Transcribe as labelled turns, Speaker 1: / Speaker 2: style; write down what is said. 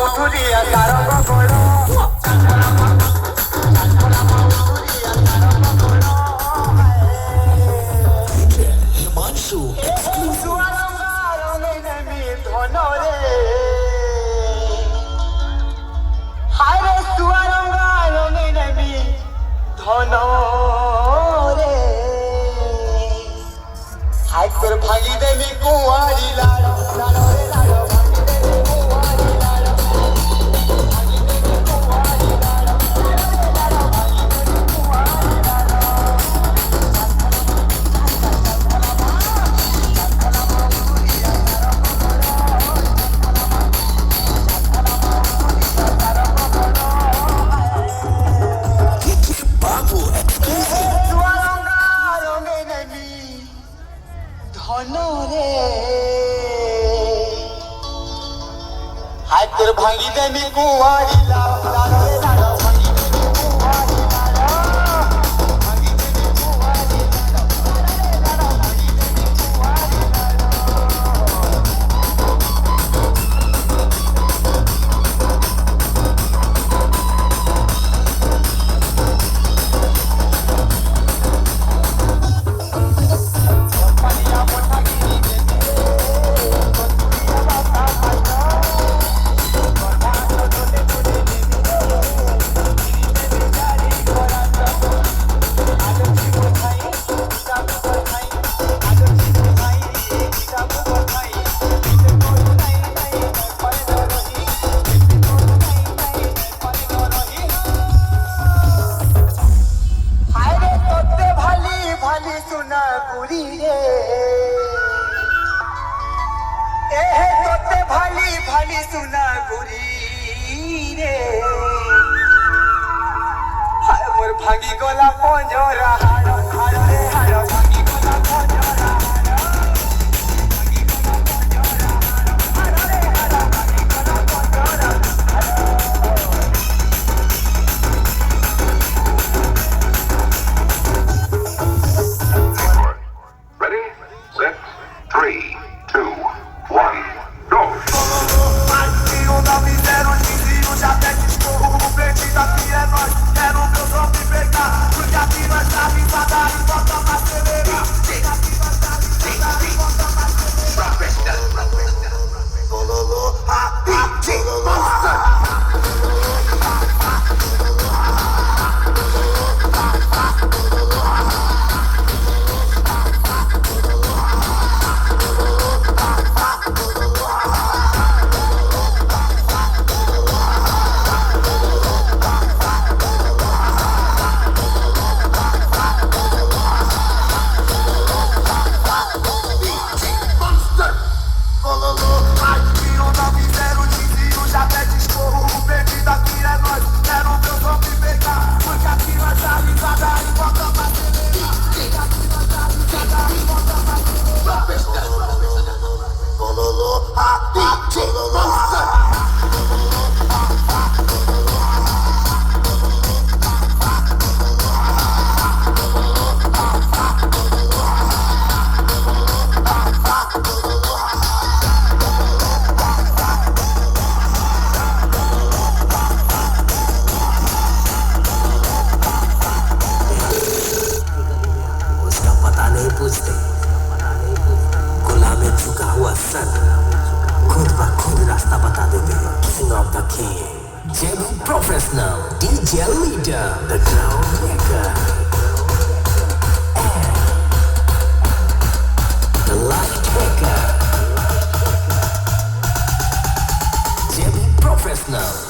Speaker 1: मौधुरिया तारो बगड़ो
Speaker 2: Himanshu exclusive.
Speaker 1: भागी देवी कुंवारी लाड़ो लाड़ो रे लाड़ो भागी देवी कुंवारी लाड़ो भागी देवी कुंवारी लाड़ो लाड़ो भागी देवी कुंवारी लाड़ो
Speaker 2: Babu exclusive.
Speaker 1: हाथ भांगी देवी कुंवारी लाड़ो लाड़ो रे लाड़ो भांगी देवी कुंवारी लाड़ो भांगी देवी कुंवारी लाड़ो लाड़ो भांगी देवी कुंवारी सुना गुरी रे ए तोते भाली भाली सुना गुरी रे हाय मोर भांगी गोला पंजरा हारो हारो रे हारो भांगी गोला पंजरा भांगी गोला पंजरा हारो रे हारो भांगी गोला पंजरा
Speaker 3: Ready, set, 3, 2, 1, go!
Speaker 2: गुलामी झुका हुआ सर खुद ब खुद रास्ता बता देते हैं king of the king JB professional DJ leader the crown maker the light maker JB professional